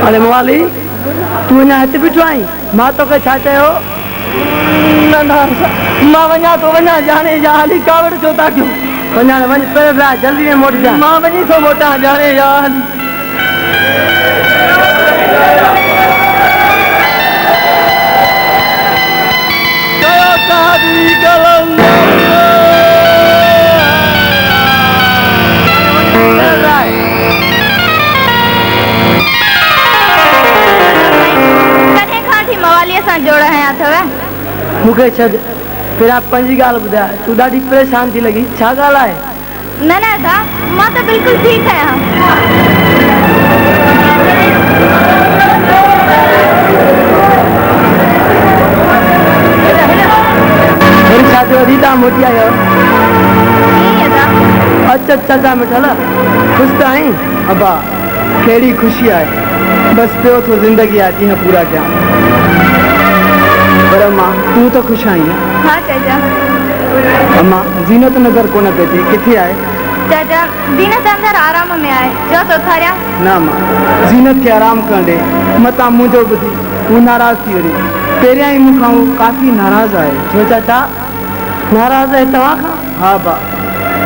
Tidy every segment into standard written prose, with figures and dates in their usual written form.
अरे मवाली तू अञा हिते बीठो आई मां तोखे छा चयो मां वञा थो वञा जाने या हाली कावड़ छो था कयो वञा वञ पहिरियों रह जल्दी में मोट जा मां वञी थो मोटा जाने या हाली जोड़ा है अथव मूंखे छॾ पहिरियां पंहिंजी ॻाल्हि ॿुधाए तूं ॾाढी परेशान थी लॻी छा ॻाल्हि आहे न न था मां त बिल्कुलु ठीकु आहियां वरी छा थियो अॼु तव्हां मोटी आहियो अच्छा चलदा मिठल ख़ुशि त आहीं अबा कहिड़ी ख़ुशी आहे बसि पियो थो ज़िंदगी आहे तीअं पूरा कयां पर मां तूं त ख़ुशि आहीं न हाँ चाचा अम्मा ज़ीनत नज़र कोन पई अचे किथे आहे चाचा ज़ीनत अंदर आराम में आहे चओ तो थारिया न मां ज़ीनत खे आराम करण ॾे मतां मुंहिंजो ॿुधी हू नाराज़ थी वञे पहिरियां ई मूंखां हू काफ़ी नाराज़ आहे छो चाचा नाराज़ आहे तव्हां खां हा बा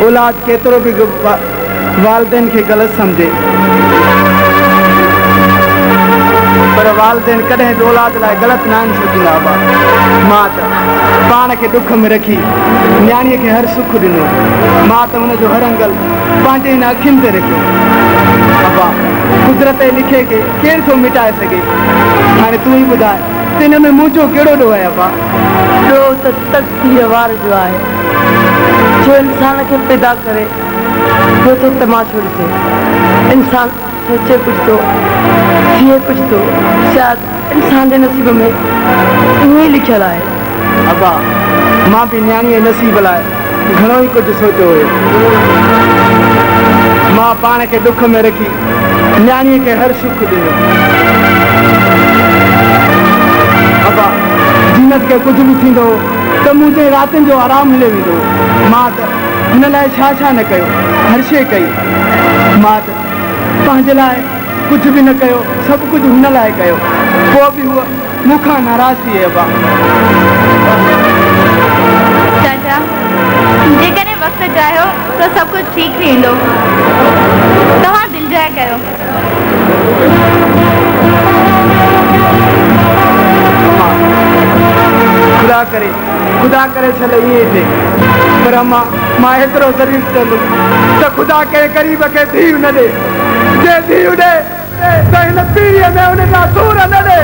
औलाद केतिरो बि वालदेन खे ग़लति सम्झे पर वालदेन कॾहिं बि औलाद लाइ ग़लति न आहिनि सोचींदा बा मां त पाण खे ॾुख में रखी न्याणीअ खे हर सुख ॾिनो मां त हुनजो हर अंगल पंहिंजे हिन अखियुनि ते रखियो अबा कुदरत जे लिखे खे केरु थो मिटाए सघे हाणे तूं ई ॿुधाए त हिन में मुंहिंजो कहिड़ो ॾोह आहे अबा ॾोह त तक़दीर वार जो आहे जो इंसान खे पैदा करे जो तो तमाशो ॾिसे इंसान सोचे कुझु थो जिए कुझु थो शायदि इंसान जे नसीब में ईअं ई लिखियलु आहे अबा मां बि न्याणीअ नसीब लाइ घणो ई कुझु सोचियो हुयो मां पाण खे ॾुख में रखी न्याणीअ खे हर सुख ॾिनो अबा ज़ीनत खे कुझु बि थींदो त मुंहिंजे रातिनि जो आराम मिले वेंदो मां त हिन लाइ छा छा न कयो हर शइ कई मां त पंहिंजे लाइ कुझु बि न कयो सभु कुझु हुन लाइ कयो पोइ बि हूअ मूंखां नाराज़ थी वई अबा चाचा जेकॾहिं वक़्तु चाहियो त सभु कुझु ठीकु थी वेंदो तव्हां दिलि जाए कयो खुदा करे छॾ ईअं थिए पर मां एतिरो ज़रूरु चवंदुमि त ख़ुदा कंहिं ग़रीब खे धीउ न ॾे जे धीउ ॾे त हिन पीढ़ीअ में हुन जा सूर न ॾे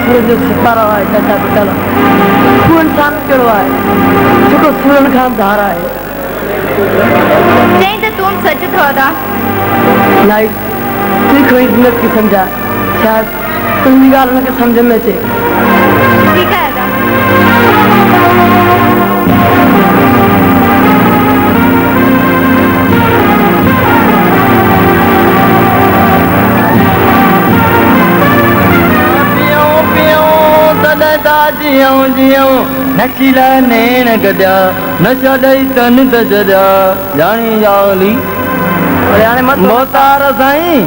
सूरज जो सितारो आहे चाचा पुटल तूं इंसान कहिड़ो आहे जेको सूरज खां धार आहे चई त तूं सच थो अदा लाइट तूं कोई ज़िंदगी खे सम्झा शायदि तुंहिंजी ॻाल्हि हुनखे सम्झ में अचे ठीकु आहे अदा जियूं जियूं नशीला नैण गॾिया नशा ॾेई तन त जॾिया जाणी याली मोतार साईं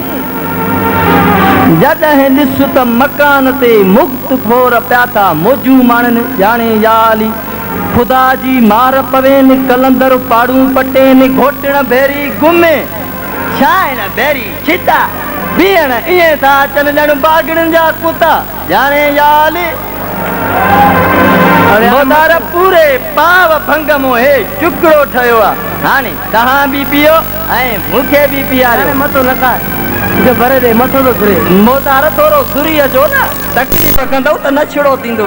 जॾहिं ॾिस त मकान ते मुक्त फोर पिया था मौजू माणनि ॼाणे याली ख़ुदा जी मार पवेनि कलंदर पाड़ू पटेनि घोटण भेरी घुमे छा न भेरी छिता बीहण ईअं था अचनि ॼण बागड़नि जा कुता ॼाणे याली मोदार पूरे पाव भंग मोहे चुकड़ो ठहियो आहे हाणे तव्हां बि पियो ऐं मूंखे बि पीआरियो मथो न खाए भरे दे मथो थो घुरे मोदार थोरो घुरी अचो न तकलीफ़ कंदव त न छिड़ो थींदो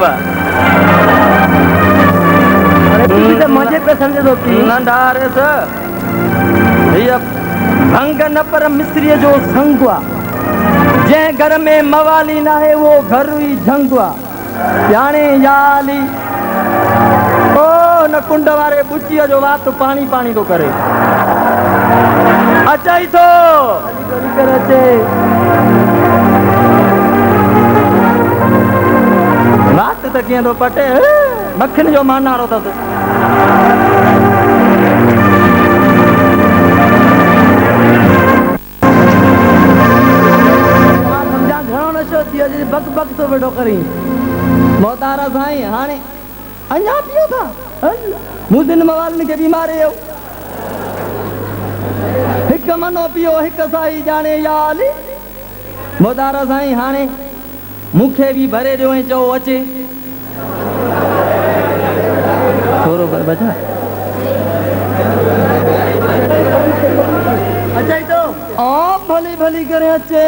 मुंहिंजे पे सम्झे थो नंढारेस हीअ भंग न पर मिस्त्रीअ जो संग आहे जंहिं घर में मवाली न आहे उहो घर ई झंग आहे ॼाणे याली ओ न कुंड वारे बुचीअ जो वात पाणी पाणी थो करे अचाई तो कर अचे रात तक कीअं थो पटे मखिन जो मानारो अथसि बक बक तो वेठो करी मोहतारा साईं हाणे अञा पियो था मुदिन मवालनि खे बीमारी हो हिकु मनो पियो हिकु साई ॼाणे याली मोहतारा साईं हाणे मूंखे बि भरे ॾियो ऐं चओ अचे थोरो बचा अचाई तो भली भली करे अचे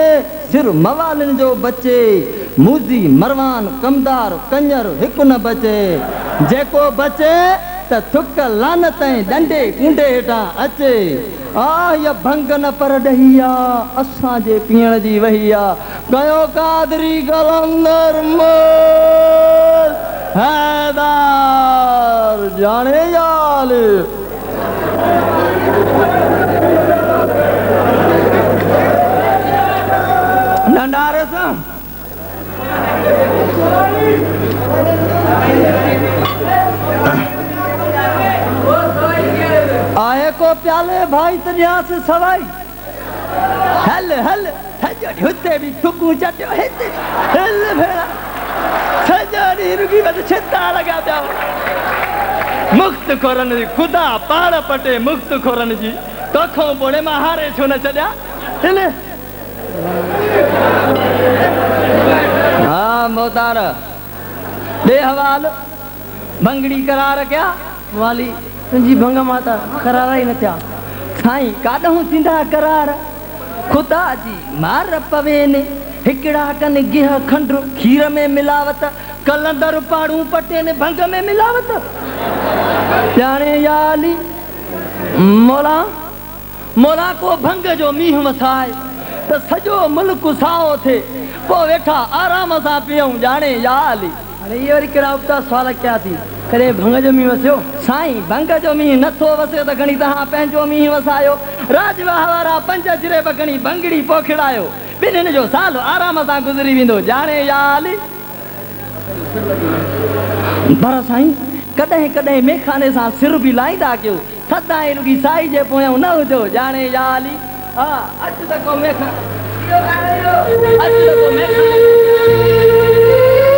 सिर मवालिन जो बचे मूजी मरवान कमदार कंजर हिकु न बचे जेको बचे त थुक लानत ऐं डंडे कुंडे हेठां अचे या भंग न पर ॾही आहे असांजे पीअण जी वही आहे कयो कादरी कलंदर हैदार जाने याल नंढारे सां आए को प्याले भाई तन्यास सवाई हल हल सजड़ी हुते भी थुकू चटियो हिते हल भेड़ा सजड़ी रुकी बद छिता लगा पिया मुक्त खोरन जी खुदा पाड़ पटे मुक्त खोरन जी तोखो बोले मां हारे छो न चढ़िया हल हाँ मोहतार दे हवाल भंगड़ी करार क्या वाली तुंहिंजी भंग माता करार ई न थिया साईं काॾहूं थींदा करार खुदा जी मार पवेन हिकिड़ा कन गिह खंड खीर में मिलावत कलंदर पाड़ू पटेन भंग में मिलावत ॼाणे याली मोला मोला को भंग जो मींहुं वसाए त सॼो मुल्क साओ थे पोइ वेठा आराम सां पियूं ॼाणे याली अरे ये वरी कहिड़ा उबता सवाल कया थी करे भंग जो मींहुं वसियो साईं भंग जो मींहुं नथो वसे त घणी तव्हां पंहिंजो मींहुं वसायो राजवाह वारा 5 चिरे बघणी भंगड़ी पोखिड़ायो ॿिन्हिनि जो साल आराम सां गुज़री वेंदो ॼाणे याली पर साईं कॾहिं कॾहिं मेखाने सां सिर बि लाहींदा कयो सदाईं रुगी साई जे पोयां न हुजो ॼाणे याली हा अच त को मेखा अच त को मेखा